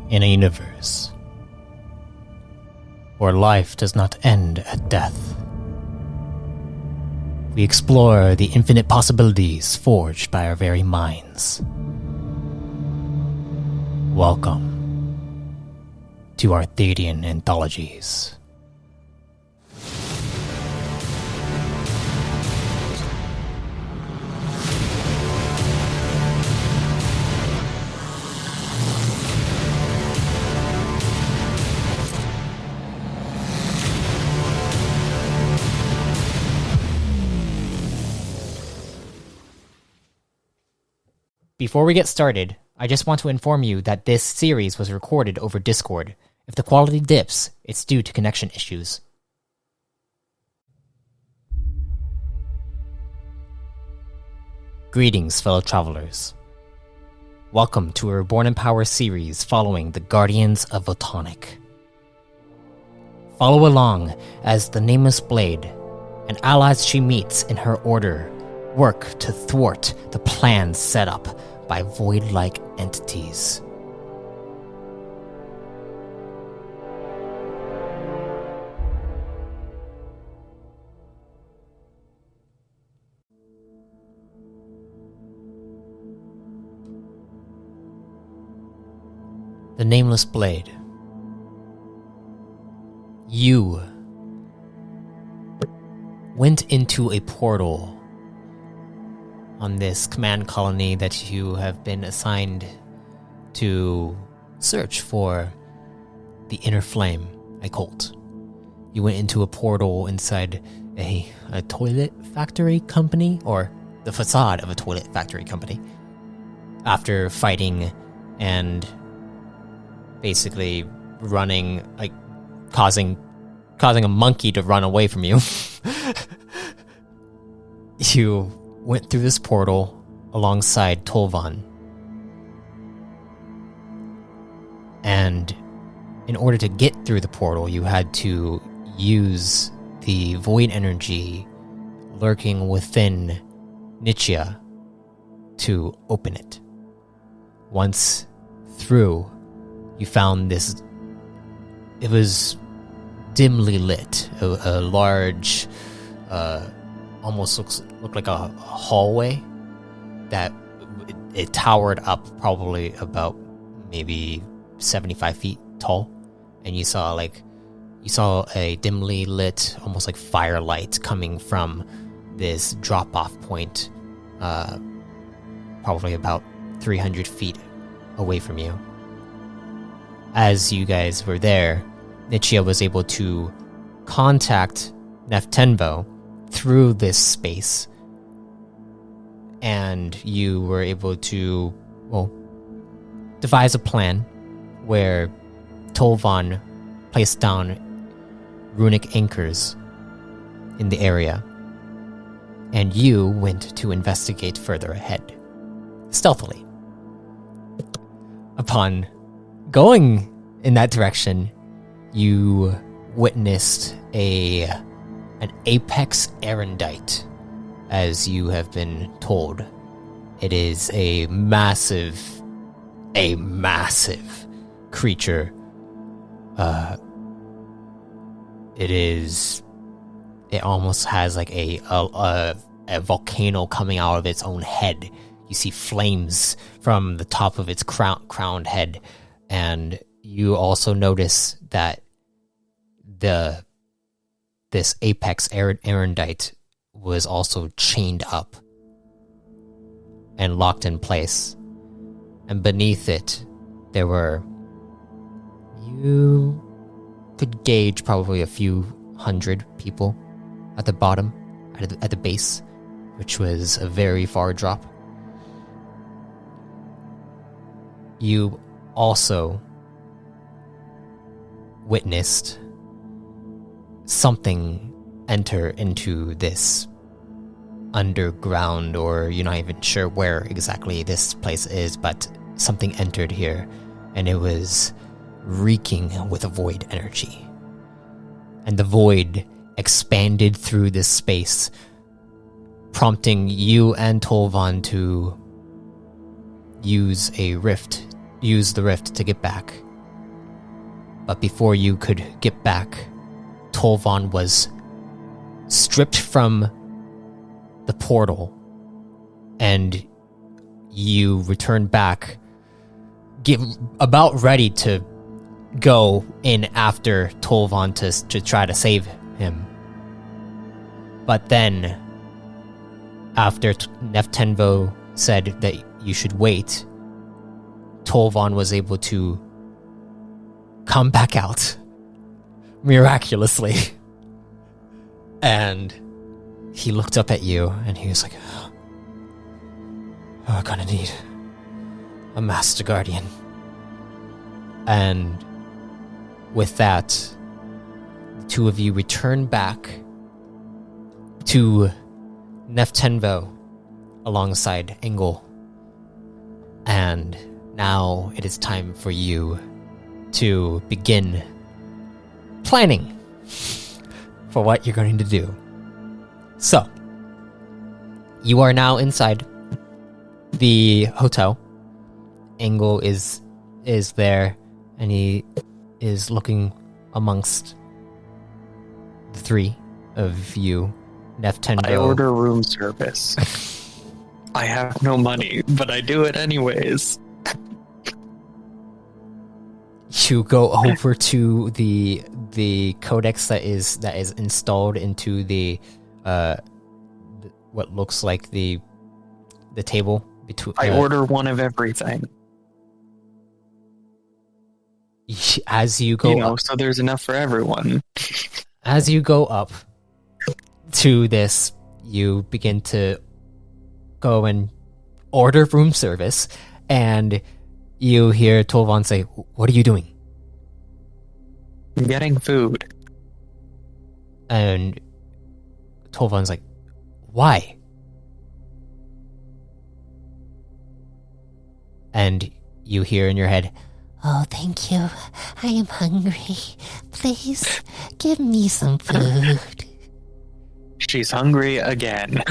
In a universe where life does not end at death, we explore the infinite possibilities forged by our very minds. Welcome to Arthadian Anthologies. Before we get started, I just want to inform you that this series was recorded over Discord. If the quality dips, it's due to connection issues. Greetings, fellow travelers. Welcome to a Reborn in Power series following the Guardians of Photonic. Follow along as the Nameless Blade and allies she meets in her order work to thwart the plans set up by void-like entities. The Nameless Blade. You went into a portal on this command colony that you have been assigned to search for the Inner Flame, a cult. You went into a portal inside a toilet factory company, or the facade of a toilet factory company, after fighting and basically running, like, causing a monkey to run away from you. You went through this portal alongside Tolvan. And in order to get through the portal, you had to use the void energy lurking within Nichia to open it. Once through, you found this. It was dimly lit, a large, almost looked like a hallway that it towered up probably about maybe 75 feet tall, and you saw a dimly lit, almost like firelight coming from this drop-off point, probably about 300 feet away from you. As you guys were there, Nichia was able to contact Neftenvo through this space, and you were able to, devise a plan where Tolvan placed down runic anchors in the area, and you went to investigate further ahead, stealthily. Upon going in that direction, you witnessed an apex erendite, as you have been told. It is a massive creature. It almost has like a volcano coming out of its own head. You see flames from the top of its crowned head, and you also notice that this apex erendite was also chained up and locked in place. And beneath it, you could gauge probably a few hundred people at the bottom, at the base, which was a very far drop. You also witnessed something enter into this underground, or you're not even sure where exactly this place is, but something entered here, and it was reeking with a void energy. And the void expanded through this space, prompting you and Tolvan to use the rift to get back But before you could get back, Tolvan was stripped from the portal, and you return back, about ready to go in after Tolvan to try to save him. But then, after Neftenvo said that you should wait, Tolvan was able to come back out miraculously. And he looked up at you and he was like, oh, I'm gonna need a Master Guardian. And with that, the two of you return back to Neftenvo alongside Engel. And now it is time for you to begin planning for what you're going to do. So, you are now inside the hotel. Engel is there, and he is looking amongst the three of you. Neftenvo. I order room service. I have no money, but I do it anyways. You go over to the codex that is installed into the what looks like the table between. I order one of everything. As you go up, so there's enough for everyone. As you go up to this, you begin to go and order room service, and you hear Tolvan say, "What are you doing?" I'm getting food. And Tolvan's like, "Why?" And you hear in your head, "Oh, thank you. I am hungry. Please give me some food." She's hungry again.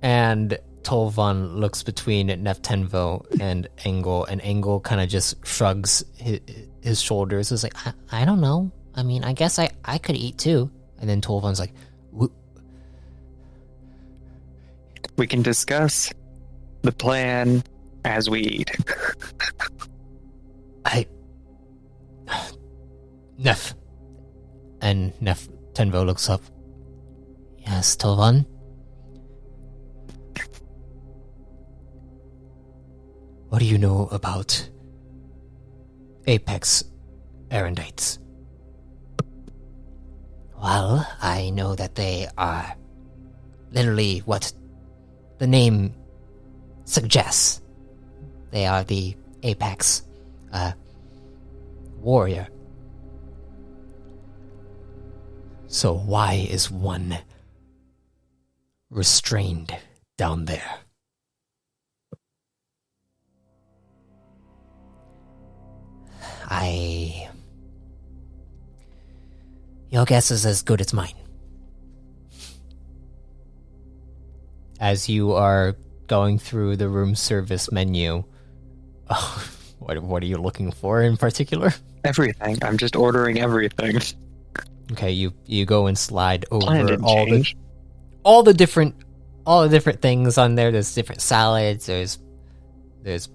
And Tolvan looks between Neftenvo and Engel kind of just shrugs his shoulders. It's like, I don't know. I mean, I guess I could eat too. And then Tolvan's like, we can discuss the plan as we eat. Nef. And Neftenvo looks up. Yes, Tolvan? What do you know about Apex Erendites? Well, I know that they are literally what the name suggests. They are the Apex warrior. So why is one restrained down there? Your guess is as good as mine. As you are going through the room service menu, what are you looking for in particular? Everything. I'm just ordering everything. Okay, you go and slide over change. all the different things on there. There's different salads. There's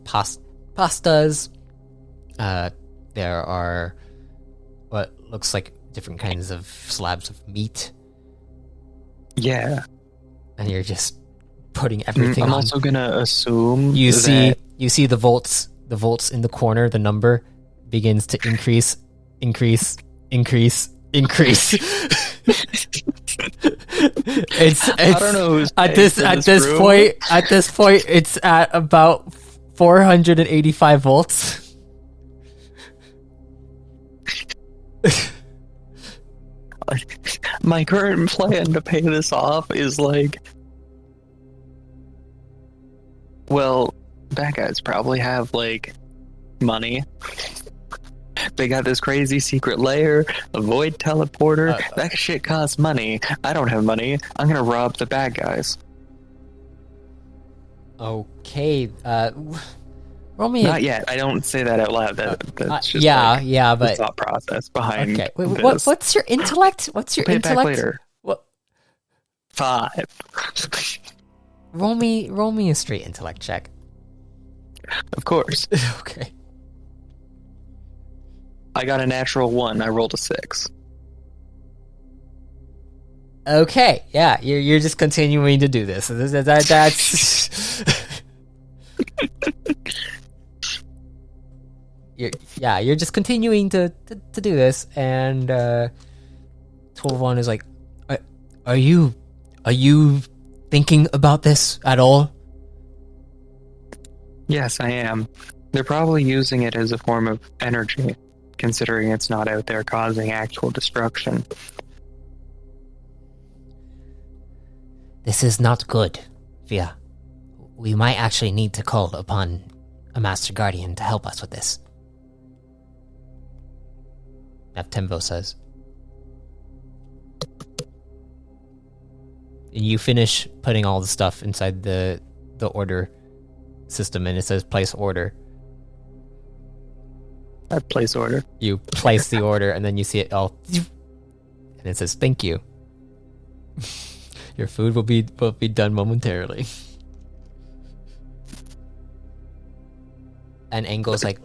pastas. There are what looks like different kinds of slabs of meat. Yeah. And you're just putting everything on. I'm also gonna assume you see the volts in the corner. The number begins to increase. It's I don't know who's at this point it's at about 485 volts. My current plan to pay this off is like, well, bad guys probably have like money. They got this crazy secret lair, a void teleporter. That shit costs money. I don't have money. I'm gonna rob the bad guys. Okay, Roll me. Not yet. I don't say that out loud. That's just yeah, but the thought process behind. Okay. Wait, this. what's your intellect? What's your Pay intellect? It back later. What? 5. Roll me a straight intellect check. Of course. Okay. I got a natural 1. I rolled a 6. Okay. Yeah, you're just continuing to do this. That's. You're just continuing to do this, and 12-1 is like, are you thinking about this at all? Yes, I am. They're probably using it as a form of energy, considering it's not out there causing actual destruction. This is not good, Via. We might actually need to call upon a Master Guardian to help us with this. Neftembo says. And you finish putting all the stuff inside the order system, and it says place order. I place order. You place the order, and then you see it all, and it says thank you. Your food will be done momentarily. And Angel's like,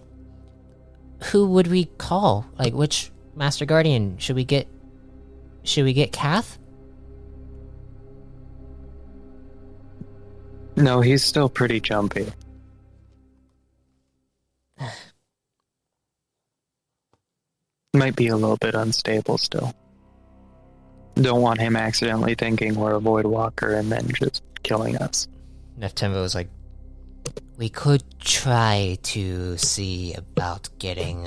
who would we call? Like, which Master Guardian should we get? Should we get Kath? No, he's still pretty jumpy. Might be a little bit unstable still. Don't want him accidentally thinking we're a Void Walker and then just killing us. Neftembo is like, we could try to see about getting...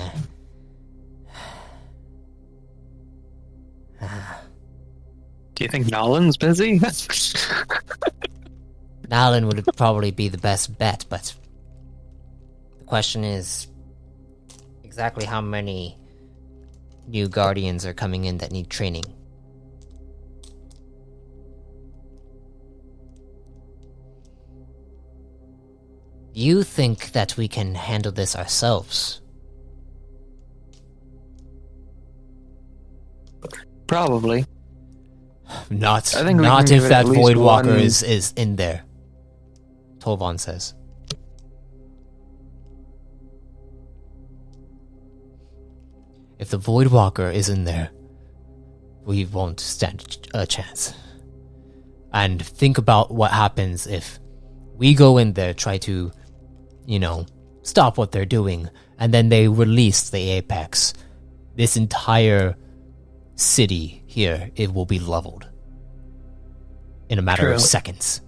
Do you think Nolan's busy? Nalan would probably be the best bet, but the question is exactly how many new Guardians are coming in that need training. You think that we can handle this ourselves? Probably. Not if that Void Walker is in there. Tolvan says. If the Void Walker is in there, we won't stand a chance. And think about what happens if we go in there, try to, stop what they're doing, and then they release the Apex. This entire city here, it will be leveled in a matter of seconds.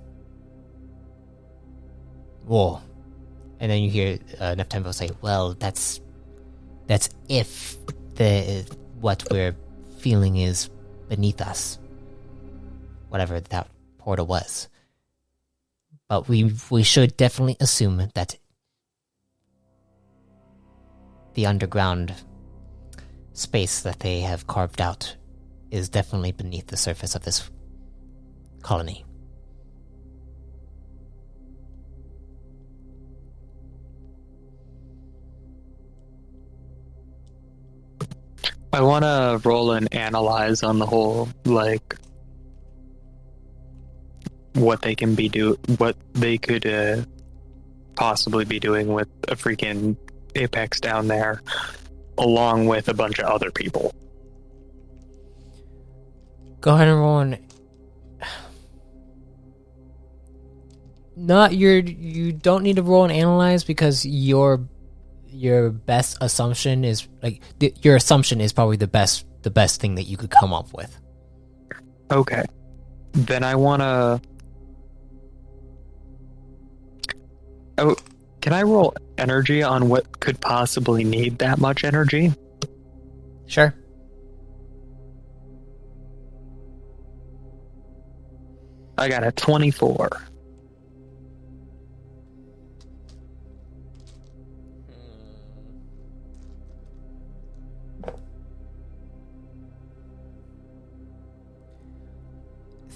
Well, and then you hear Neftembo say, well, that's if what we're feeling is beneath us. Whatever that portal was. But we should definitely assume that the underground space that they have carved out is definitely beneath the surface of this colony. I want to roll and analyze on the whole, what they can what they could possibly be doing with a freaking Apex down there, along with a bunch of other people. Go ahead and roll an... You don't need to roll and analyze because your best assumption is your assumption is probably the best thing that you could come up with. Okay. Then I want to... Oh, can I roll energy on what could possibly need that much energy? Sure. I got a 24.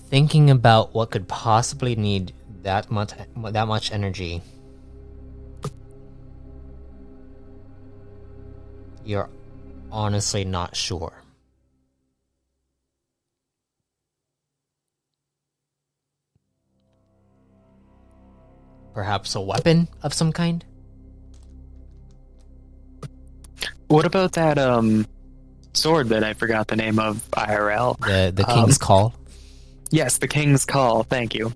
Thinking about what could possibly need that much energy. You're honestly not sure. Perhaps a weapon of some kind? What about that sword that I forgot the name of IRL? The King's Call? Yes, the King's Call. Thank you.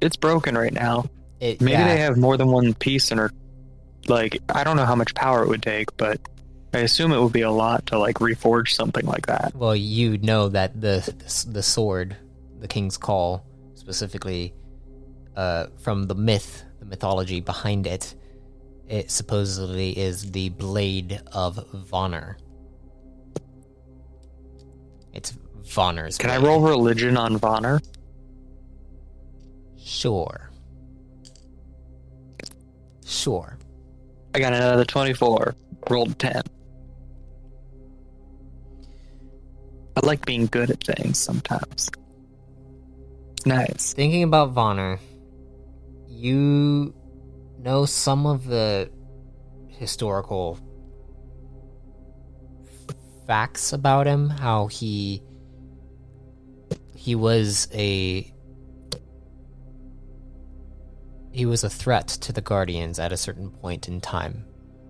It's broken right now. Maybe they have more than one piece and are like, I don't know how much power it would take, but I assume it would be a lot to like reforge something like that. Well, you know that the sword, the King's Call, specifically, from the mythology behind it, it supposedly is the blade of Vonner. It's Vonner's blade. Can I roll religion on Vonner? Sure. I got another 24. Rolled 10. I like being good at things sometimes. It's nice. Thinking about Vonner, you know some of the historical facts about him, how he was a threat to the Guardians at a certain point in time.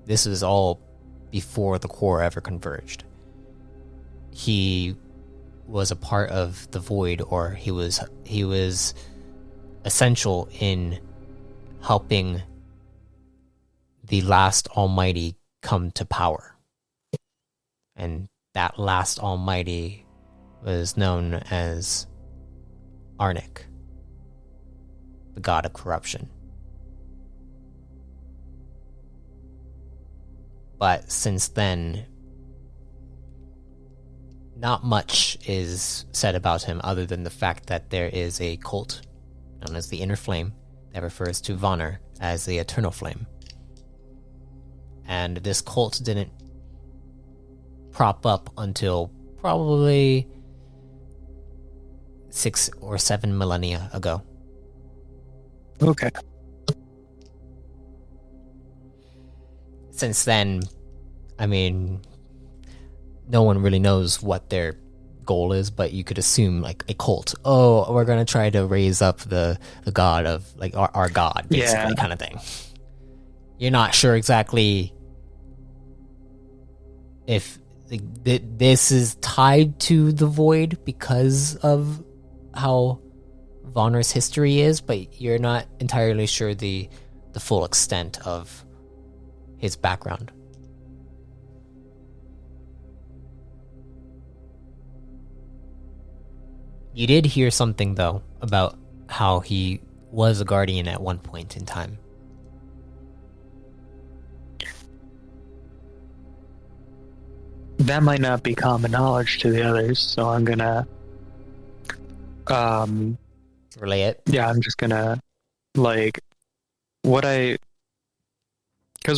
This was all before the core ever converged. He was a part of the Void, or he was essential in helping the last Almighty come to power. And that last Almighty was known as Arnik, the god of corruption. But since then, not much is said about him other than the fact that there is a cult known as the Inner Flame that refers to Vonner as the Eternal Flame. And this cult didn't prop up until probably 6 or 7 millennia ago. Okay. Since then, I mean, no one really knows what their goal is, but you could assume like a cult. Oh, we're gonna try to raise up the god of like our god, basically, kind of thing. You're not sure exactly if this is tied to the Void because of how Vonner's history is, but you're not entirely sure the full extent of his background. You did hear something, though, about how he was a guardian at one point in time. That might not be common knowledge to the others, so I'm gonna relay it. Yeah, I'm just gonna because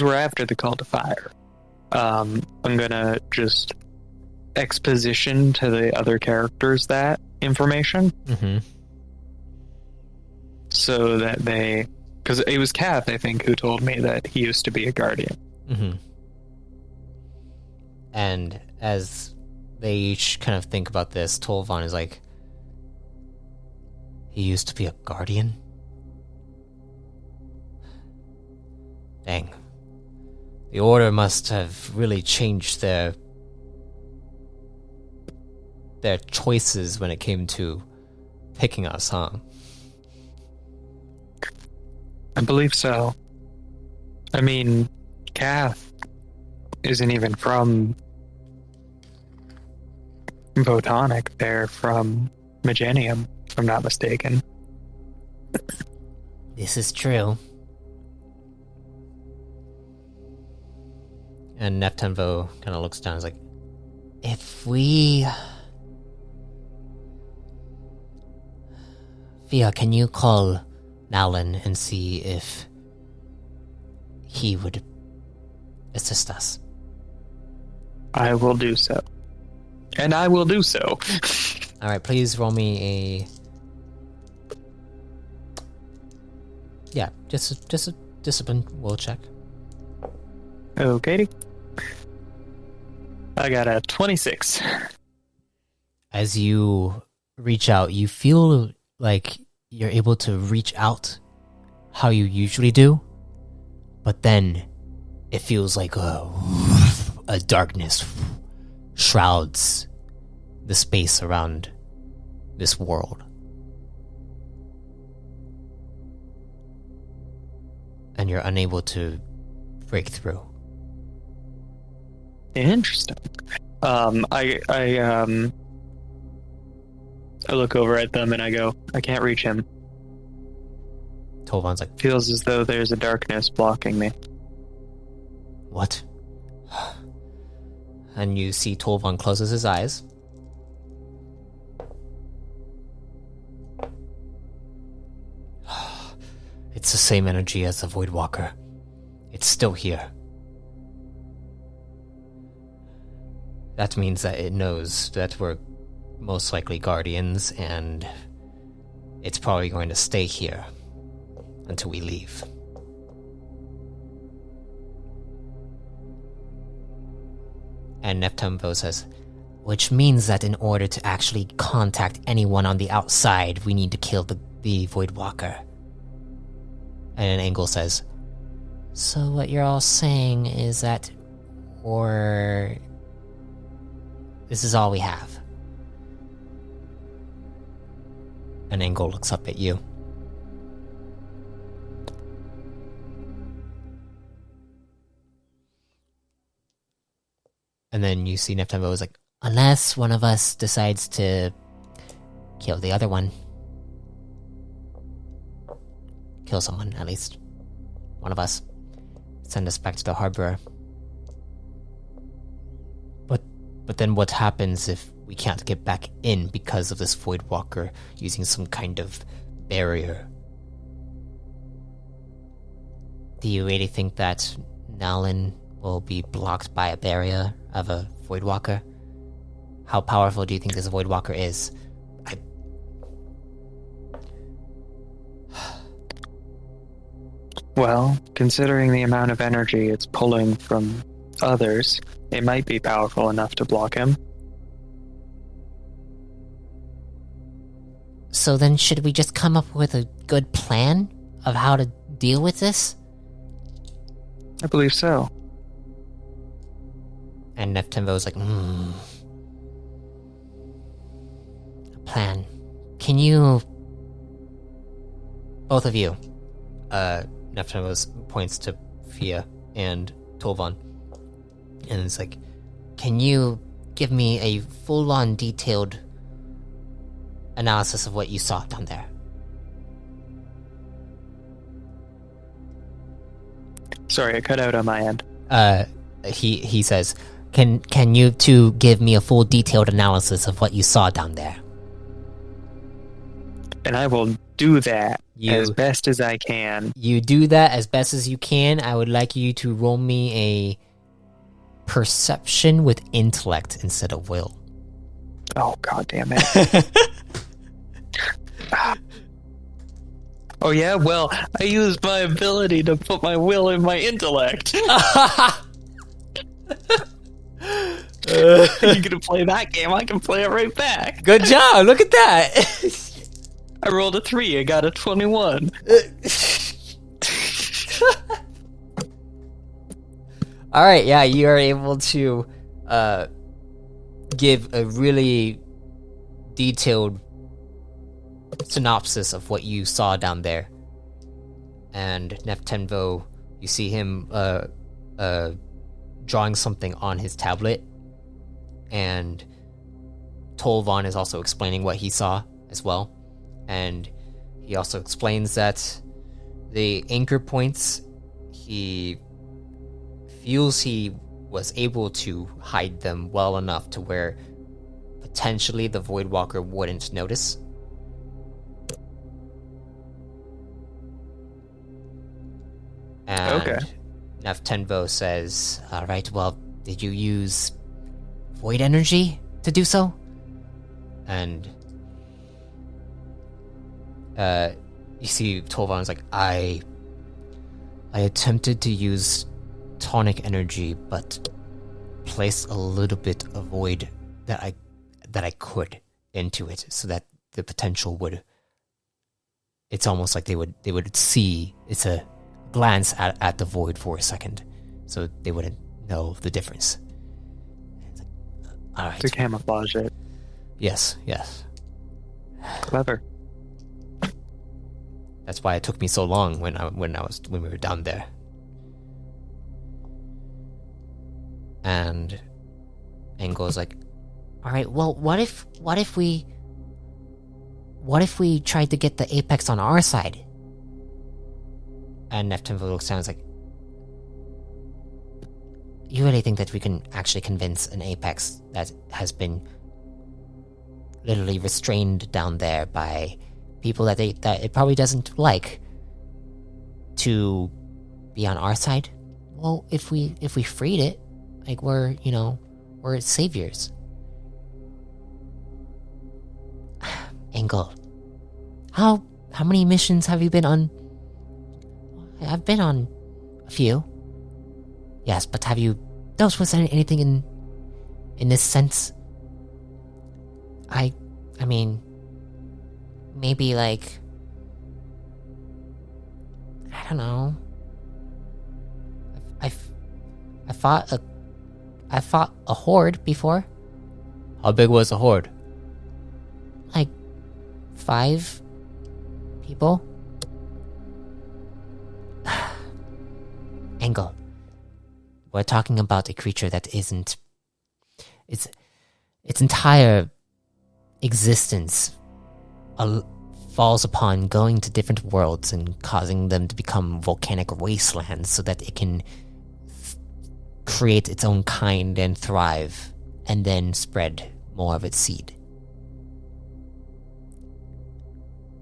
we're after the call to fire. I'm gonna just exposition to the other characters that information, so that because it was Kath, I think, who told me that he used to be a guardian. And as they each kind of think about this, Tolvan is like, he used to be a guardian? Dang. The Order must have really changed their choices when it came to picking us, huh? I believe so. I mean, Kath isn't even from Photonic. They're from Magenium, if I'm not mistaken. This is true. And Neptunvo kind of looks down and is like, if we... Fia, can you call Nalan and see if he would assist us? I will do so. And I will do so. Alright, please roll me a... Yeah, just a discipline will check. Okay. I got a 26. As you reach out, you feel like you're able to reach out how you usually do, but then it feels like a darkness shrouds the space around this world. And you're unable to break through. Interesting. I look over at them and I go, I can't reach him. Tolvan's like, Feels as though there's a darkness blocking me. what? And you see Tolvan closes his eyes. It's the same energy as the Voidwalker. It's still here. That means that it knows that we're most likely guardians, and it's probably going to stay here until we leave. And Neftemvo says, which means that in order to actually contact anyone on the outside, we need to kill the Voidwalker. And an Angle says, so what you're all saying is that, or this is all we have. An Angle looks up at you. And then you see Neftemvo is like, unless one of us decides to kill the other one. Kill someone, at least. One of us. Send us back to the harbor. But then what happens if we can't get back in because of this Voidwalker using some kind of barrier? Do you really think that Nalin will be blocked by a barrier of a Voidwalker? How powerful do you think this Voidwalker is? Well, considering the amount of energy it's pulling from others, it might be powerful enough to block him. So then should we just come up with a good plan of how to deal with this? I believe so. And Neftemvo's like, a plan. Can you... Both of you. Neftemvo points to Fia and Tolvan. And it's like, can you give me a full-on detailed analysis of what you saw down there? Sorry, I cut out on my end. He says, Can you two give me a full detailed analysis of what you saw down there? And I will do that as best as I can. You do that as best as you can. I would like you to roll me a perception with intellect instead of will. Oh, god damn it. Oh yeah? Well, I used my ability to put my will in my intellect. You gonna play that game? I can play it right back. Good job, look at that. I rolled a 3, I got a 21. Alright, yeah, you are able to give a really detailed synopsis of what you saw down there. And Neftemvo, you see him drawing something on his tablet, and Tolvan is also explaining what he saw as well. And he also explains that the anchor points, he feels he was able to hide them well enough to where potentially the Voidwalker wouldn't notice. And okay. Neftemvo says, alright, well, did you use void energy to do so? And you see Tolvan's like, I attempted to use tonic energy, but place a little bit of void that I could into it, so that the potential would. It's almost like they would see. It's a glance at the void for a second, so they wouldn't know the difference. It's like, all right. To camouflage it. Yes. Clever. That's why it took me so long when we were down there. And Angel's like, all right, well, what if we tried to get the apex on our side? And Neptune looks down and is like, you really think that we can actually convince an apex that has been literally restrained down there by people that it probably doesn't like to be on our side? Well, if we freed it, like we're its saviors. Engel, how many missions have you been on? I've been on a few. Yes, but have you dealt with anything in this sense? I mean, maybe like, I don't know. I fought a horde before. How big was the horde? Like 5 people. Engel, we're talking about a creature that isn't. Its entire existence falls upon going to different worlds and causing them to become volcanic wastelands so that it can create its own kind and thrive, and then spread more of its seed.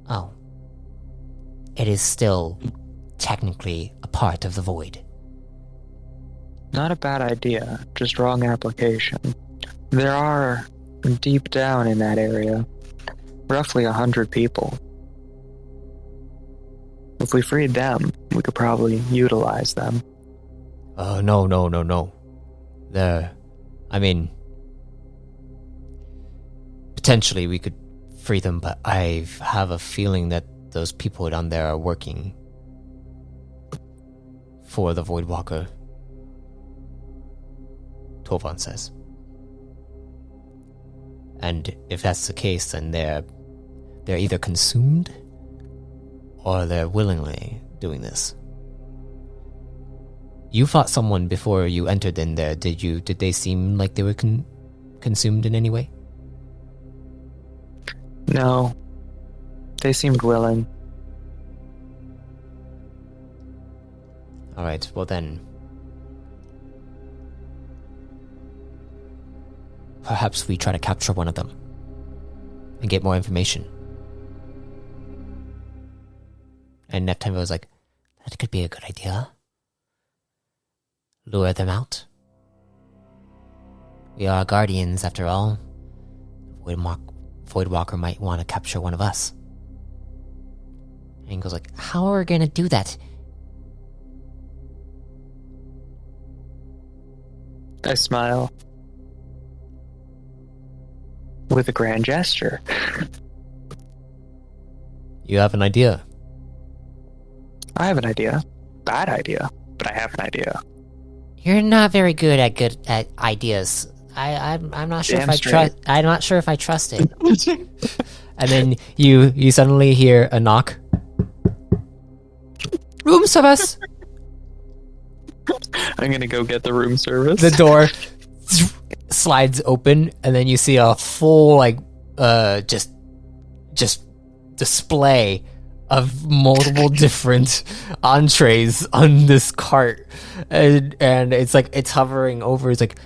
Oh. It is still technically a part of the void. Not a bad idea, just wrong application. There are, deep down in that area, roughly 100 people. If we freed them, we could probably utilize them. No. Potentially we could free them, but I have a feeling that those people down there are working for the Voidwalker, Tovan says. And if that's the case, then they're either consumed or they're willingly doing this. You fought someone before you entered in there. Did they seem like they were consumed in any way? No. They seemed willing. Alright, well then. Perhaps we try to capture one of them and get more information. And Neptune was like, that could be a good idea. Lure them out. We are guardians, after all. Voidwalker might want to capture one of us. And he goes like, how are we gonna do that? I smile. With a grand gesture. You have an idea. I have an idea. Bad idea, but I have an idea. You're not very good at ideas. I'm not sure I'm not sure if I trust it. And then you suddenly hear a knock. Room service. I'm gonna go get the room service. The door slides open, and then you see a full just display of multiple different entrees on this cart, and it's hovering over. It's like,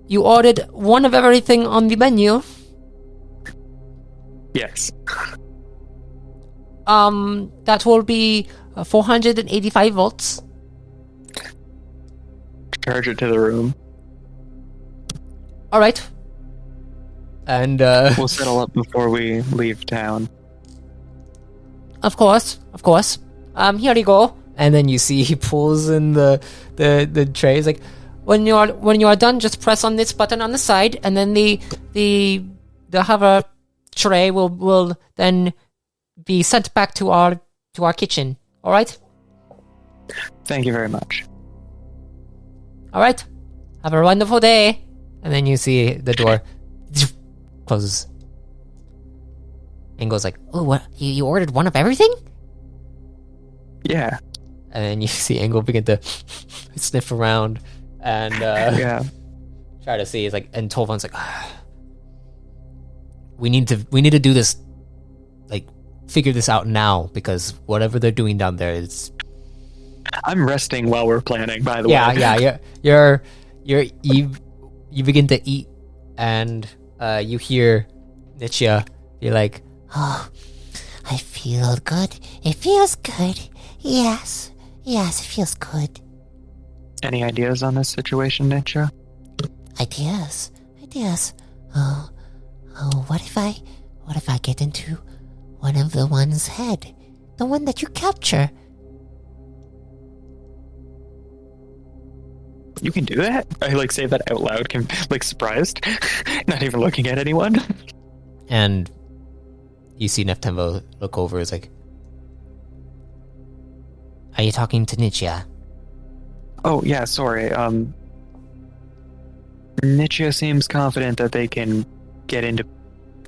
you ordered one of everything on the menu. Yes. That will be 485 volts. Charge it to the room. All right. And we'll settle up before we leave town. Of course. Here you go. And then you see he pulls in the tray. He's like, when you are done, just press on this button on the side, and then the hover tray will then be sent back to our kitchen. All right. Thank you very much. All right. Have a wonderful day. And then you see the door closes. And goes like, "Oh, what? You ordered one of everything?" Yeah. And then you see Angle begin to sniff around and yeah. try to see. It's like, and Tolvan's like, we need to do this, like, figure this out now, because whatever they're doing down there is. I'm resting while we're planning, by the way. Yeah. You begin to eat, and you hear Nietzsche be like, "Oh, I feel good. It feels good. Yes, it feels good." Any ideas on this situation, Nietzsche? Ideas. Oh, what if I get into one of the one's head? The one that you capture. You can do that? I say that out loud, surprised, not even looking at anyone. And you see Neftembo look over. Is like, "Are you talking to Nietzsche?" Oh yeah, sorry. Nietzsche seems confident that they can get into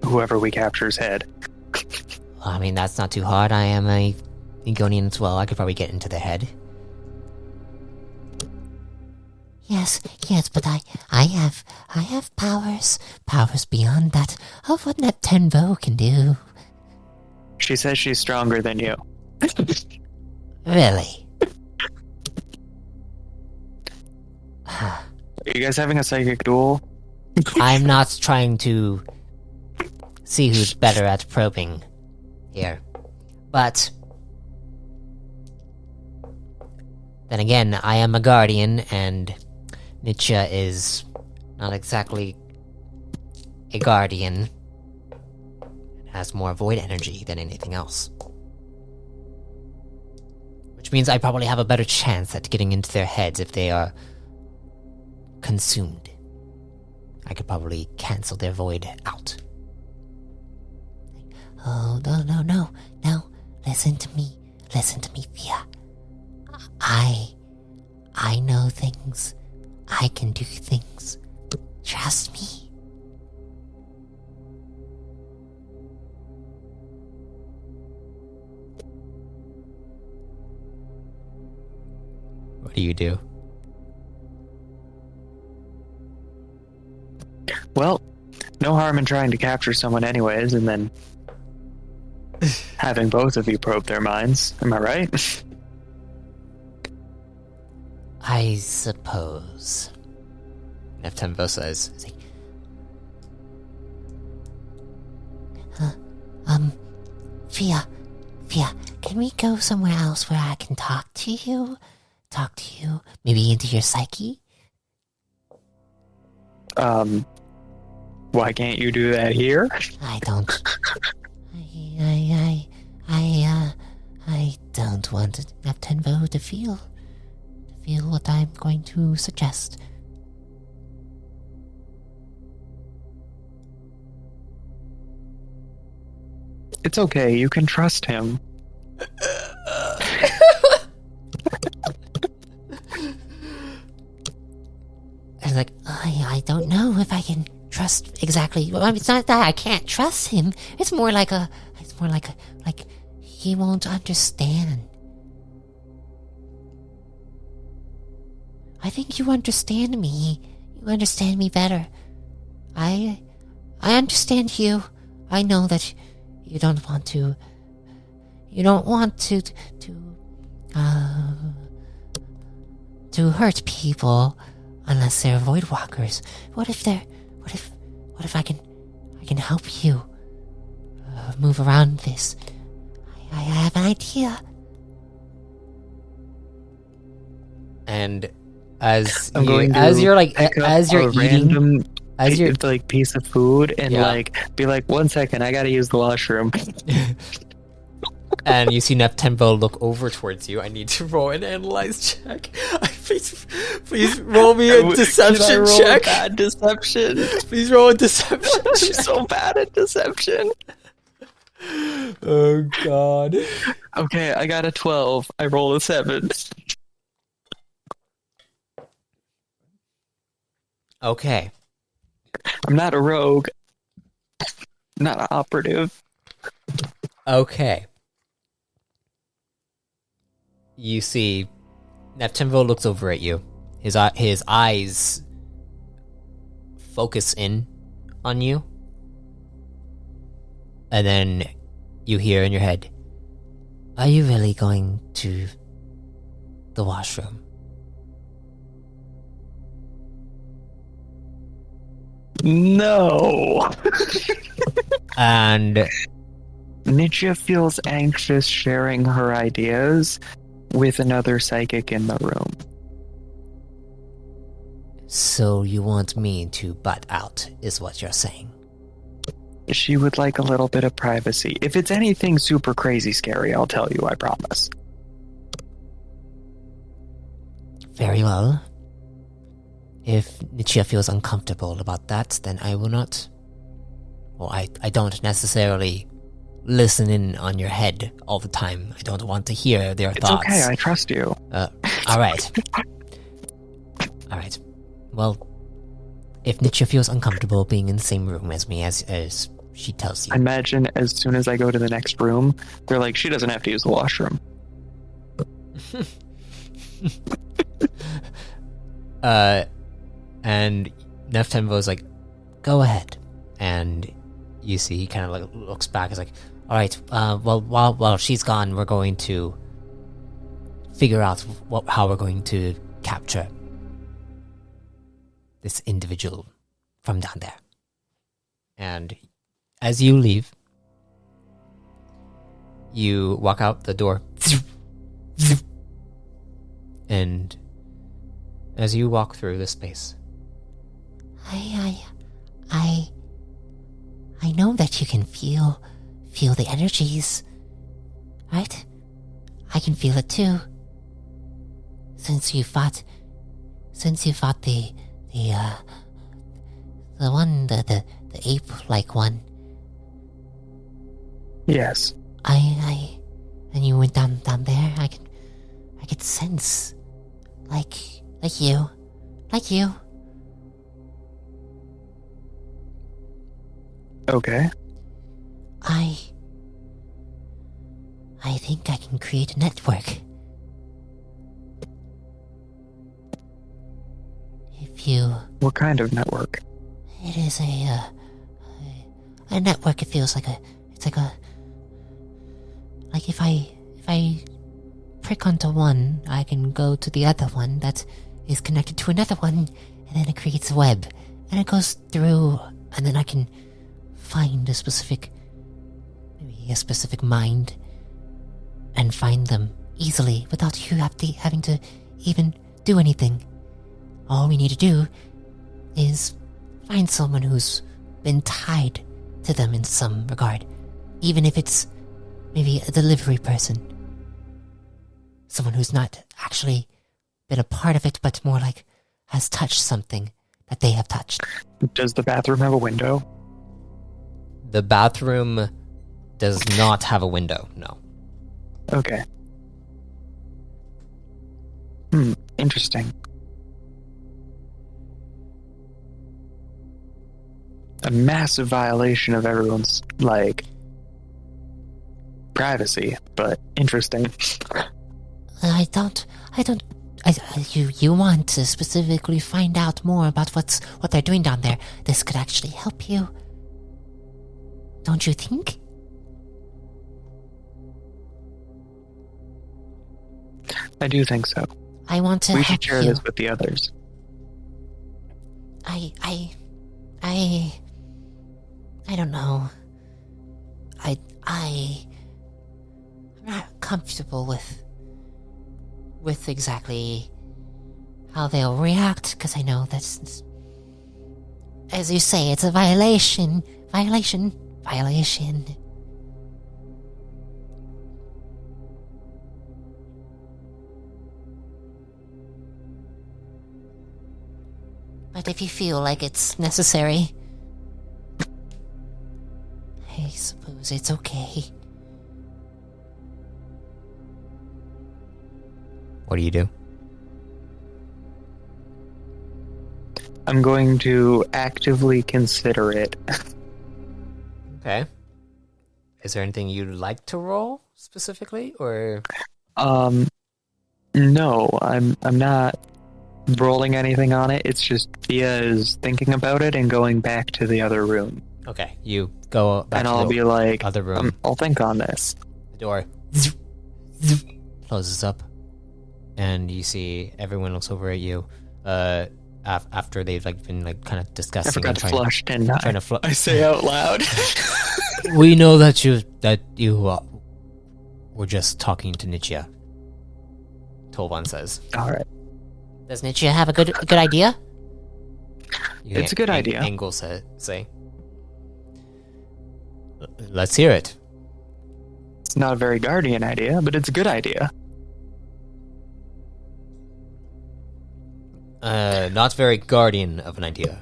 whoever we capture's head. I mean, that's not too hard. I am a Egonian as well. I could probably get into their head. Yes, but I have powers beyond that of what Neptenvo can do. She says she's stronger than you. Really? Are you guys having a psychic duel? I'm not trying to see who's better at probing here, but then again, I am a guardian, and Nietzsche is not exactly a guardian. It has more void energy than anything else. Which means I probably have a better chance at getting into their heads if they are consumed. I could probably cancel their void out. Oh, no. Listen to me, Fia. I know things. I can do things. Trust me. What do you do? Well, no harm in trying to capture someone anyways, and then having both of you probe their minds. Am I right? I suppose. Neftembo says, Fia, can we go somewhere else where I can talk to you? Maybe into your psyche? Why can't you do that here? I don't. I don't want Neptenvo to feel what I'm going to suggest. It's okay, you can trust him. And like, I don't know if I can trust exactly. Well, I mean, it's not that I can't trust him. It's more like he won't understand. I think you understand me. You understand me better. I understand you. I know that you don't want to. You don't want to hurt people unless they're void walkers. What if I can help you move around this? I have an idea. and as I'm you, going to as you're like pick up as you're a eating, random as you're piece of food and Yeah. be like, 1 second, I gotta use the washroom. And you see Neptembo look over towards you. I need to roll an analyze check. Please roll me a deception check. A bad deception. Please roll a deception I'm check. so bad at deception. Oh, God. Okay, I got a 12. I roll a 7. Okay. I'm not a rogue. Not an operative. Okay. You see, Neptunville looks over at you. His eyes focus in on you. And then you hear in your head, "Are you really going to the washroom?" No. And Nietzsche feels anxious sharing her ideas with another psychic in the room. so you want me to butt out, is what you're saying? She would like a little bit of privacy. If it's anything super crazy scary, I'll tell you, I promise. Very well. If Nietzsche feels uncomfortable about that, then I will not... Well, I don't necessarily listen in on your head all the time. I don't want to hear their thoughts. It's okay, I trust you. Alright. Alright. Well, if Nietzsche feels uncomfortable being in the same room as me, as she tells you... I imagine as soon as I go to the next room, they're like, she doesn't have to use the washroom. And Neftemvo's like, go ahead. And you see he kind of like looks back. He's like, all right, well, while she's gone, we're going to figure out how we're going to capture this individual from down there. And as you leave, you walk out the door. And as you walk through the space, I know that you can feel the energies, right? I can feel it too. Since you fought the ape-like one. Yes. And you went down there. I could sense, like you. Okay. I think I can create a network. If you... What kind of network? It is a network. It feels like like if I prick onto one, I can go to the other one that is connected to another one, and then it creates a web, and it goes through, and then I can find a specific mind and find them easily without you having to even do anything. All we need to do is find someone who's been tied to them in some regard, even if it's maybe a delivery person. Someone who's not actually been a part of it, but more like has touched something that they have touched. Does the bathroom have a window? the bathroom does not have a window, no. Okay. Interesting. A massive violation of everyone's, privacy, but interesting. You want to specifically find out more about what they're doing down there. This could actually help you. Don't you think? I do think so. I want to We help should share you. this with the others. I don't know. I'm not comfortable with exactly how they'll react, because I know that's, as you say, it's a violation. But if you feel like it's necessary, I suppose it's okay. What do you do? I'm going to actively consider it. Okay. Is there anything you'd like to roll specifically, or? No, I'm not rolling anything on it. It's just Thea is thinking about it and going back to the other room. Okay, you go back And to I'll the be like, other room. I'll think on this. The door closes up, and you see everyone looks over at you. After they've been kind of I discussing forgot and to flush, didn't I? trying to I say out loud. We know that you were just talking to Nietzsche. Tolvan says. All right. Does Nietzsche have a good idea? It's a good idea. Engel say. Let's hear it. It's not a very guardian idea, but it's a good idea. Not very guardian of an idea.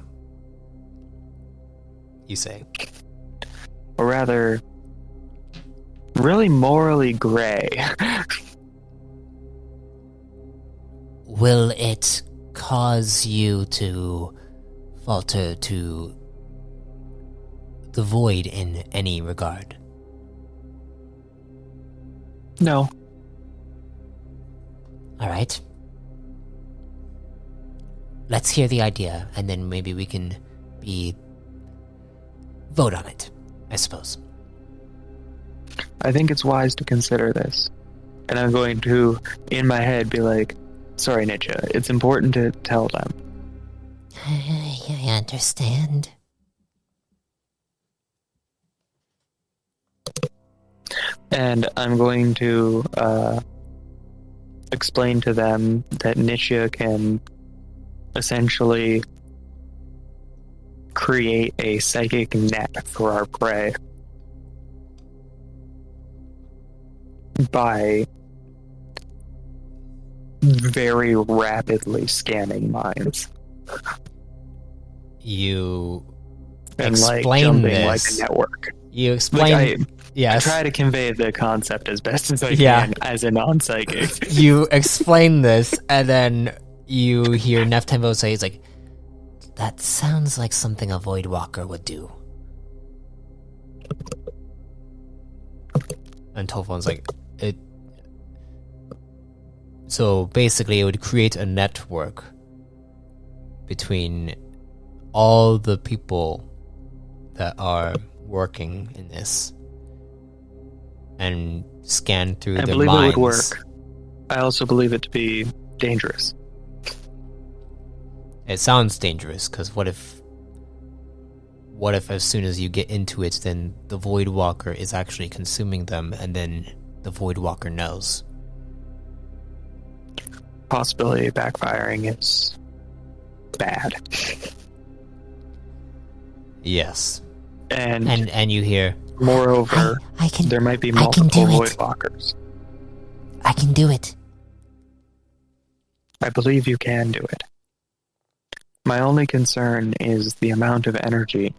You say. Or rather, really morally gray. Will it cause you to falter to the void in any regard? No. All right. Let's hear the idea, and then maybe we can vote on it, I suppose. I think it's wise to consider this. And I'm going to, in my head, be like, sorry, Nietzsche, it's important to tell them. I understand. And I'm going to explain to them that Nietzsche can essentially create a psychic net for our prey by very rapidly scanning minds. You And explain jumping this. like a network. You explain. I yes. try to convey the concept as best as I Yeah. can as a non-psychic. You explain this, and then you hear Neftembo say, "He's like, That sounds like something a Void Walker would do. and Tolfon's like, it. So basically, it would create a network between all the people that are working in this and scan through I their believe minds. it would work. I also believe it to be dangerous. It sounds dangerous, because what if as soon as you get into it, then the Void Walker is actually consuming them, and then the Void Walker knows? Possibility of backfiring is bad. Yes. And you hear, moreover, I can there might be I can multiple do Void it. Walkers. I can do it. I believe you can do it. My only concern is the amount of energy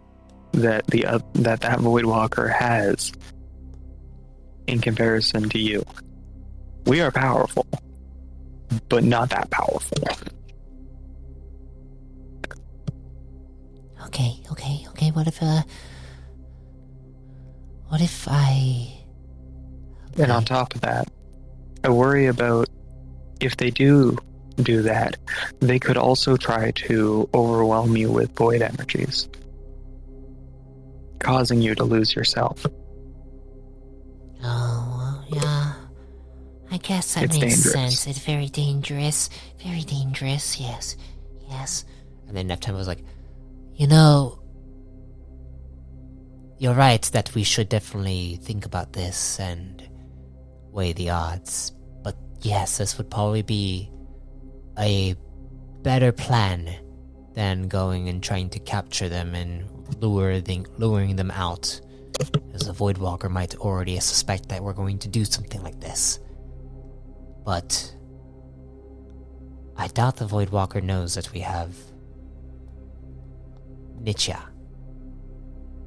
that that Void Walker has in comparison to you. We are powerful, but not that powerful. Okay. What if I... And on top of that, I worry about if they do that, they could also try to overwhelm you with void energies, causing you to lose yourself. Oh, yeah. I guess that It's makes dangerous. sense. It's very dangerous. Very dangerous, yes. Yes. and then Neptune was like, You know, you're right that we should definitely think about this and weigh the odds. But yes, this would probably be a better plan than going and trying to capture them and luring them out, as the Voidwalker might already suspect that we're going to do something like this. But I doubt the Voidwalker knows that we have Nietzsche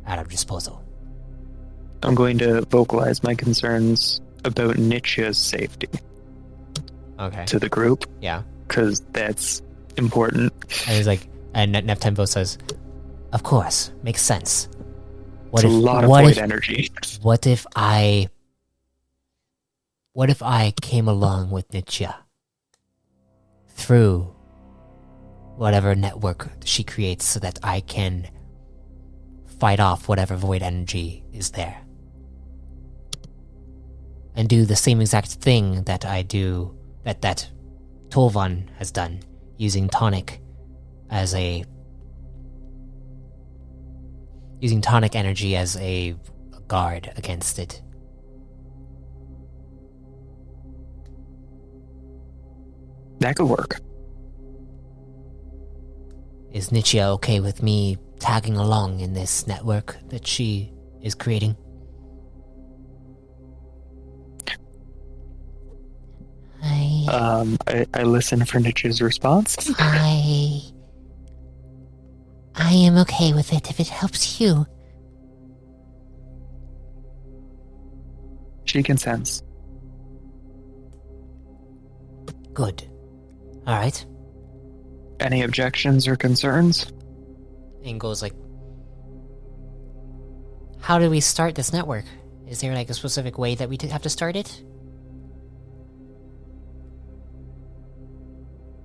at our disposal. I'm going to vocalize my concerns about Nietzsche's safety Okay. to the group, Yeah. because that's important. And he's like, and Neftempo says, "Of course, makes sense. It's a lot of void energy. What if I came along with Nietzsche through whatever network she creates so that I can fight off whatever void energy is there? And do the same exact thing that I do, that Tolvan has done, using tonic energy as a guard against it." That could work. Is Nietzsche okay with me tagging along in this network that she is creating? I listen for Nietzsche's response. I am okay with it if it helps you. She consents. Good. Alright. Any objections or concerns? And goes like, how do we start this network? Is there like a specific way that we have to start it?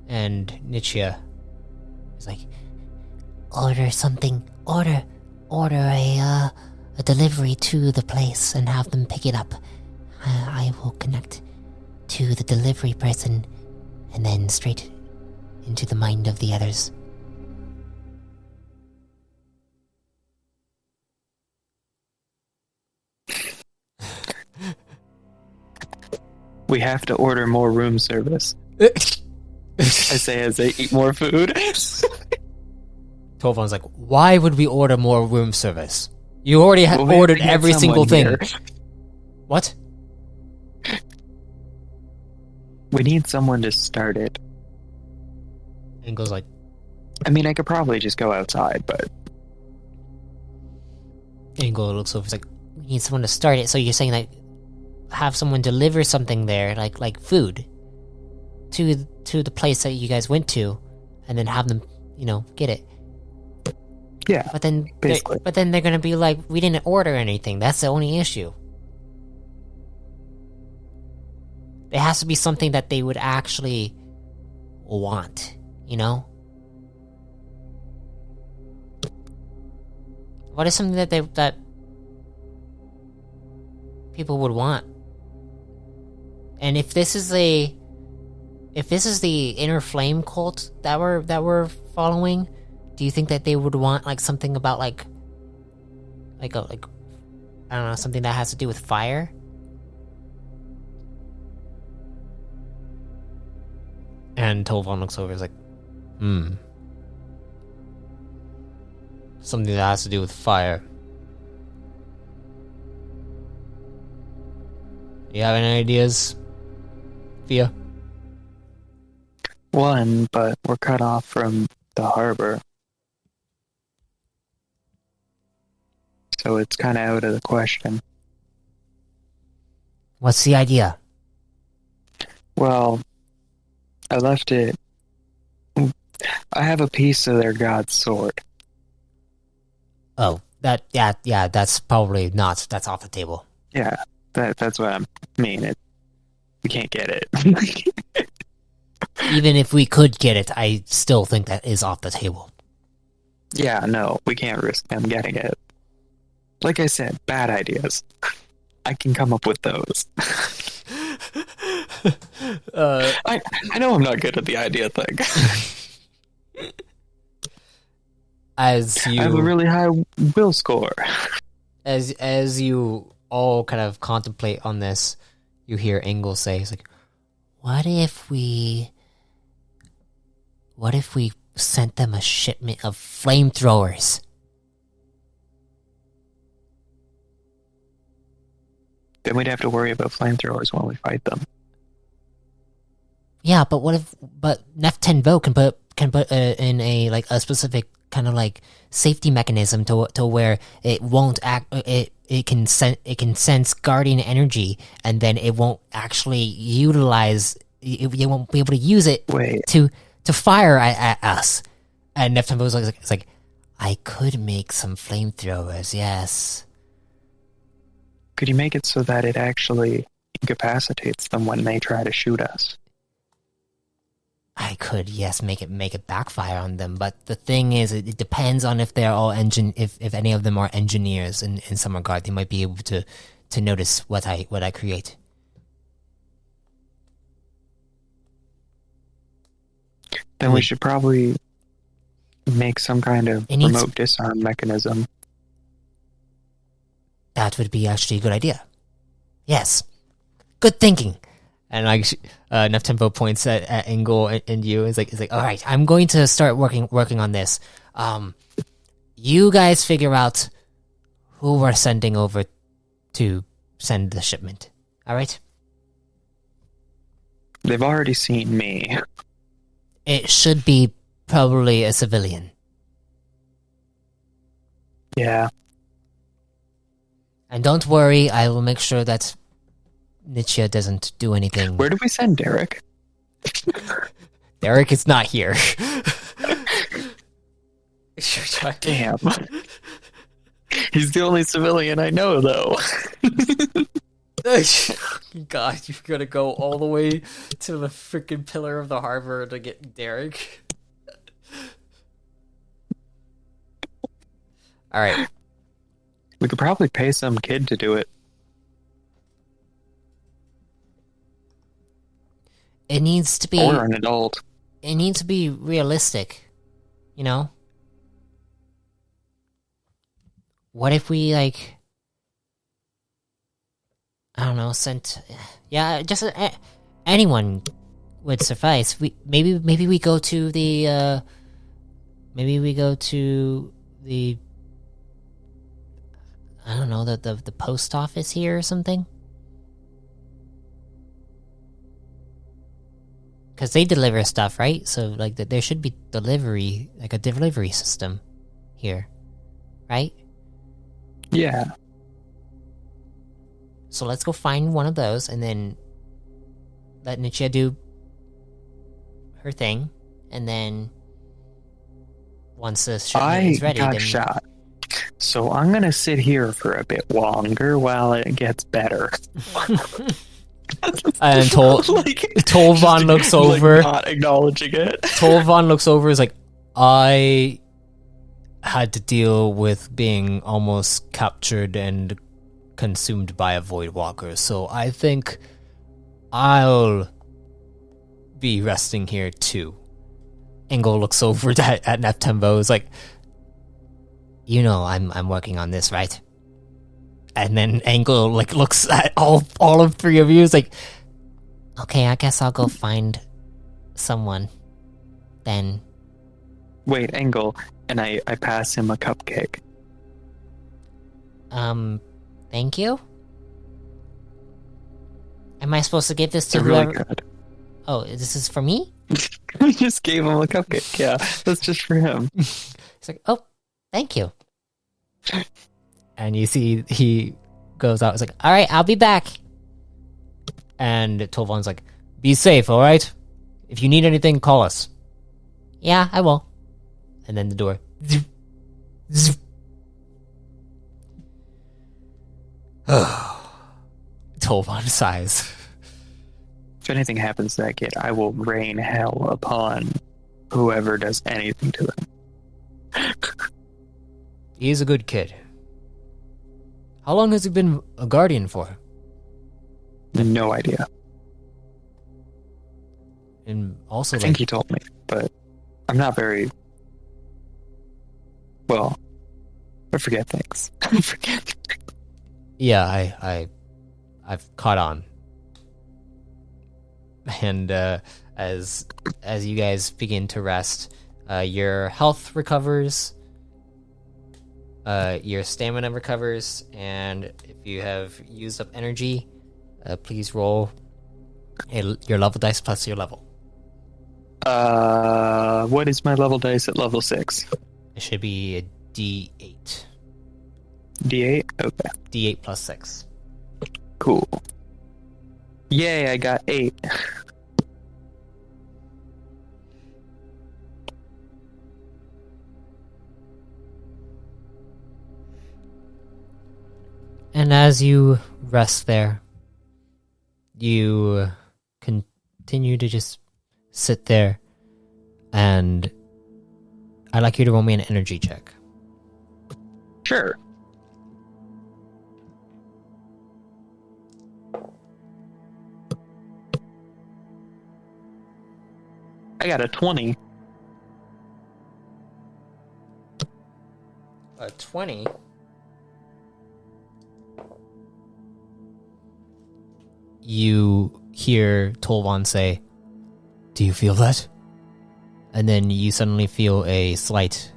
And Nietzsche is like, Order something. Order a delivery to the place and have them pick it up. I will connect to the delivery person and then straight into the mind of the others. We have to order more room service. I say as they eat more food. Tolvan's like, why would we order more room service? You already ordered every single thing. Here. What? We need someone to start it. And goes like, I mean, I could probably just go outside, but... Ingo looks over, he's like, we need someone to start it, so you're saying like, have someone deliver something there, like food, to the place that you guys went to, and then have them, get it. Yeah, but then basically. But then they're gonna be like, we didn't order anything. That's the only issue. It has to be something that they would actually want, What is something that people would want? And if this is the inner flame cult that we're following, do you think that they would want like something about like I don't know, something that has to do with fire? And Tolvan looks over and is like, something that has to do with fire. You have any ideas, Fia? One, but we're cut off from the harbor. So it's kind of out of the question. What's the idea? Well, I left it... I have a piece of their god's sword. Oh, that's probably not. That's off the table. Yeah, that's what I mean. We can't get it. Even if we could get it, I still think that is off the table. Yeah, no, we can't risk them getting it. Like I said, bad ideas. I can come up with those. I know I'm not good at the idea thing. I have a really high will score. As you all kind of contemplate on this, you hear Engel say, he's like, What if we sent them a shipment of flamethrowers? Then we'd have to worry about flamethrowers when we fight them. Yeah, but what if? But Nef 10 Vo can put in a specific kind of like safety mechanism to where it won't act. It can sense guardian energy, and then it won't actually utilize. You won't be able to use it to fire at us. And Neftembo's like, it's like, I could make some flamethrowers. Yes. Could you make it so that it actually incapacitates them when they try to shoot us? I could, yes, make it backfire on them, but the thing is, it depends on if they're all if any of them are engineers in some regard. They might be able to notice what I create. Then we should probably make some kind of remote disarm mechanism. That would be actually a good idea. Yes, good thinking. And like Neftempo points at Engel and you. It's like, all right, I'm going to start working on this. You guys figure out who we're sending over to send the shipment. All right. They've already seen me. It should be probably a civilian. Yeah. And don't worry, I will make sure that Nietzsche doesn't do anything. Where do we send Derek? Derek is not here. Damn. He's the only civilian I know, though. God, you're gonna go all the way to the freaking pillar of the harbor to get Derek. Alright. We could probably pay some kid to do it. It needs to be... Or an adult. It needs to be realistic. You know? What if we, like... I don't know, sent... Yeah, just... anyone would suffice. Maybe we go to the, Maybe we go to the... I don't know, the post office here or something? Because they deliver stuff, right? So, like, there should be delivery, like a delivery system here, right? Yeah. So let's go find one of those, and then let Nietzsche do her thing, and then once the shipment is ready, I got then... shot. So I'm gonna sit here for a bit longer while it gets better. And Tolvan looks over. Like not acknowledging it. Tolvan looks over. Is like, I had to deal with being almost captured and consumed by a void walker, so I think I'll be resting here too. Engel looks over at Neftembo. Is like, you know, I'm working on this, right? And then Engel like looks at all of three of you. Is like, okay, I guess I'll go find someone then. Wait, Engel, and I pass him a cupcake. Thank you? Am I supposed to give this to They're whoever? really good. Oh, this is for me? We just gave him a cupcake. Yeah, that's just for him. He's like, oh, thank you. And you see he goes out. It's like, all right, I'll be back. And Tolvan's like, be safe, all right? If you need anything, call us. Yeah, I will. And then the door. Tolvan sighs. If anything happens to that kid, I will rain hell upon whoever does anything to them. He's a good kid. How long has he been a guardian for? No idea. And also, I think he told me, but I'm not very... Well, I forget things. Yeah, I've caught on. And as you guys begin to rest, your health recovers, your stamina recovers, and if you have used up energy, please roll your level dice plus your level. What is my level dice at level 6? It It should be a D8. D8? Okay. D8 plus 6. Cool. Yay, I got 8. And as you rest there, you continue to just sit there, and I'd like you to roll me an energy check. Sure. I got a 20. A 20? You hear Tolvan say, "Do you feel that?" And then you suddenly feel a slight...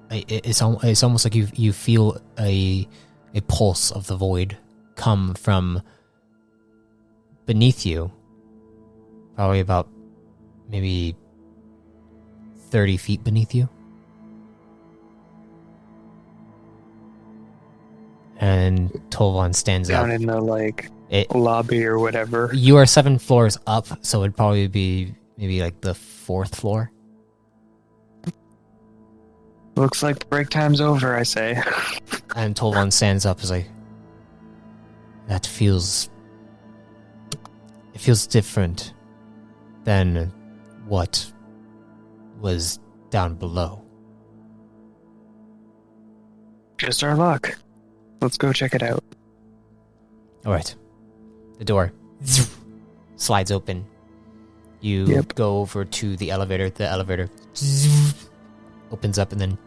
It's almost like you feel a pulse of the void come from beneath you. Probably about maybe 30 feet beneath you. And Tolvan stands Down up. in the, lobby or whatever. You are 7 floors up, so it'd probably be maybe like the 4th floor. Looks like break time's over, I say. And Tolvan stands up, is like, "That feels... It feels different than what was down below." Just our luck. Let's go check it out. Alright. The door slides open. You go over to the elevator. The elevator opens up and then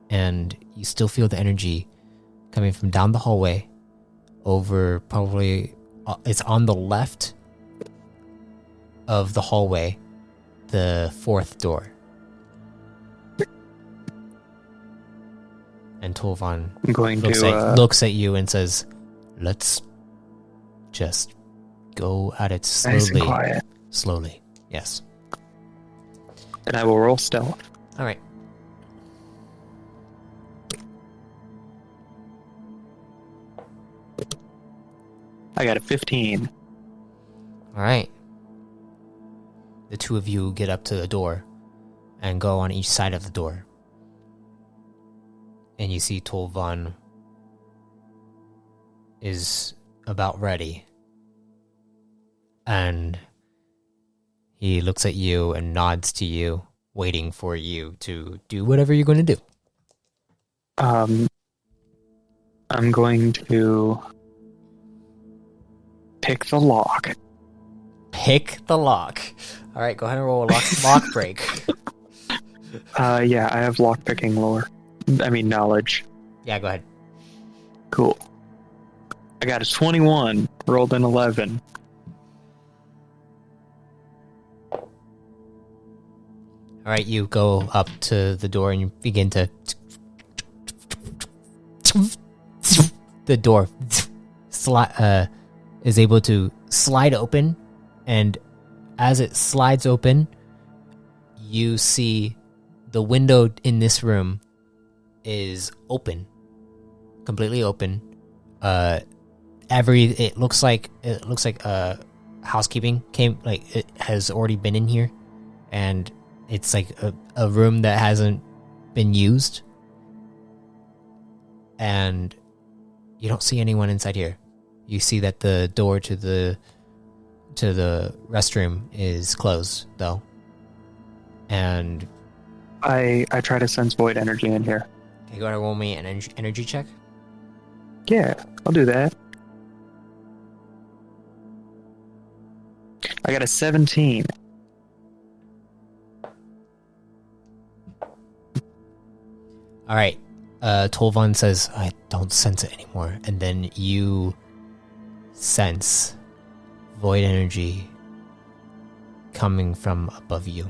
and you still feel the energy coming from down the hallway over probably... it's on the left of the hallway, the 4th door. And Tolvan I'm going looks at you and says, "Let's just go at it slowly." Nice and quiet. Slowly, yes. And I will roll stealth. All right. I got a 15. All right. The two of you get up to the door and go on each side of the door. And you see Tolvan is about ready. And he looks at you and nods to you, waiting for you to do whatever you're going to do. I'm going to pick the lock. Pick the lock. All right, go ahead and roll a lock break. Yeah, I have lock picking lore. Knowledge. Yeah, go ahead. Cool. I got a 21, rolled an 11. All right, you go up to the door and you begin to... The door is able to slide open, and as it slides open, you see the window in this room is open, completely open. It looks like housekeeping it has already been in here, and it's like a room that hasn't been used, and you don't see anyone inside here. You see that the door to the restroom is closed, though. And I try to sense void energy in here. Okay, go ahead and roll me an energy check. Yeah, I'll do that. I got a 17. All right. Tolvan says, "I don't sense it anymore." And then you sense void energy coming from above you.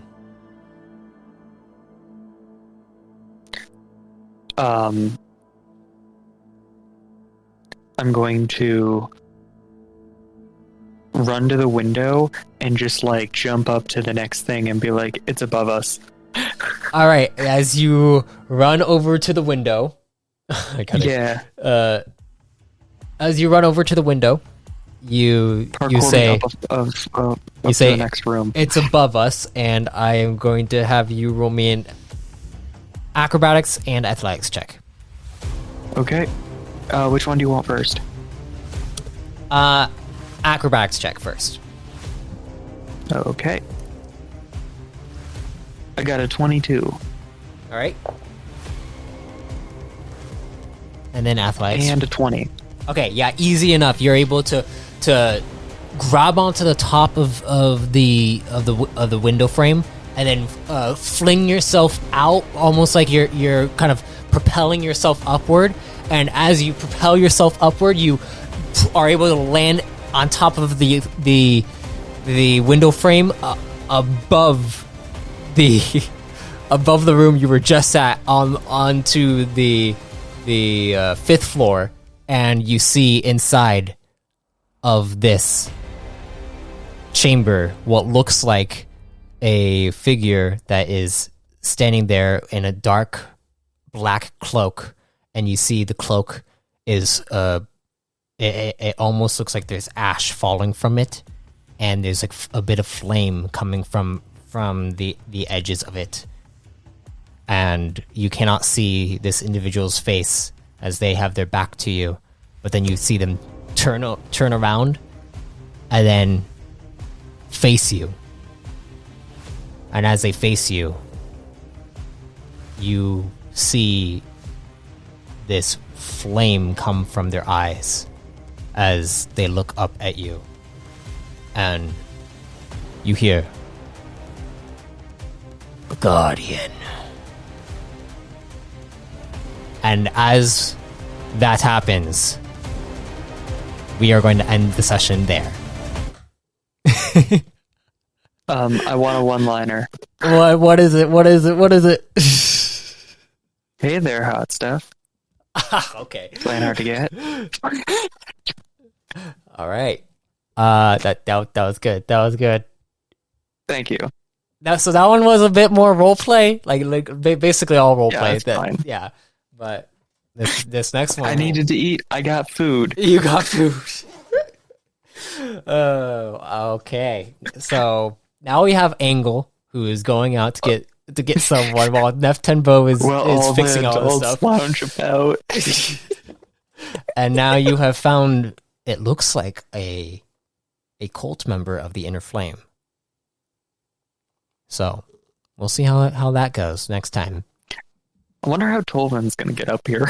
I'm going to run to the window and just like jump up to the next thing and be like, it's above us. All right, as you run over to the window, Yeah. As you run over to the window, you say to you say the next room. It's above us, and I am going to have you roll me an acrobatics and athletics check. Okay. Which one do you want first? Acrobatics check first. Okay. I got a 22. All right. And then athletics. And a 20. Okay, yeah, easy enough. You're able to grab onto the top of the window frame and then fling yourself out, almost like you're kind of propelling yourself upward. And as you propel yourself upward, you are able to land on top of the window frame above the room you were just at, onto the fifth floor, and you see inside of this chamber what looks like a figure that is standing there in a dark black cloak, and you see the cloak is it almost looks like there's ash falling from it, and there's like a bit of flame coming from the edges of it, and you cannot see this individual's face as they have their back to you, but then you see them turn around and then face you. And as they face you, you see this flame come from their eyes as they look up at you. And you hear, "Guardian." And as that happens, we are going to end the session there. I want a one-liner. What is it? Hey there, hot stuff. Okay. Playing hard to get. All right. That was good. That was good. Thank you. So that one was a bit more role play, like basically all role play. That's fine. Yeah, but this next one, I needed to eat. I got food. You got food. Oh, okay. So now we have Angle, who is going out to get someone, while Neftenbo is fixing all this stuff. Lounge about. And now you have found, it looks like a cult member of the Inner Flame. So we'll see how that goes next time. I wonder how Tolvan's gonna get up here.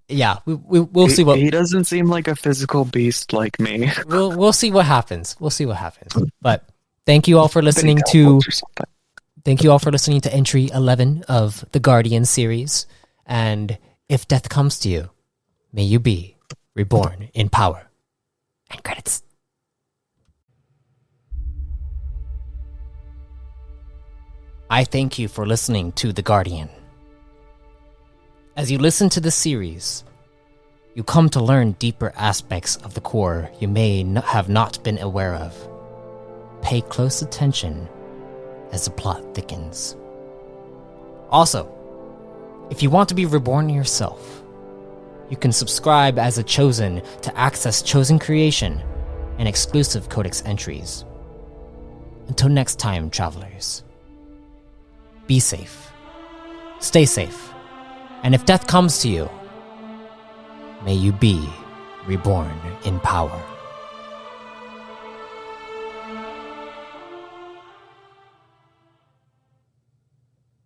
Yeah, we'll see what he doesn't seem like a physical beast like me. We'll see what happens. But thank you all for listening to entry 11 of the Guardian series. And if death comes to you, may you be reborn in power. And credits. I thank you for listening to The Guardian. As you listen to this series, you come to learn deeper aspects of the core you may have not been aware of. Pay close attention as the plot thickens. Also, if you want to be reborn yourself, you can subscribe as a Chosen to access Chosen creation and exclusive Codex entries. Until next time, travelers. Be safe. Stay safe. And if death comes to you, may you be reborn in power.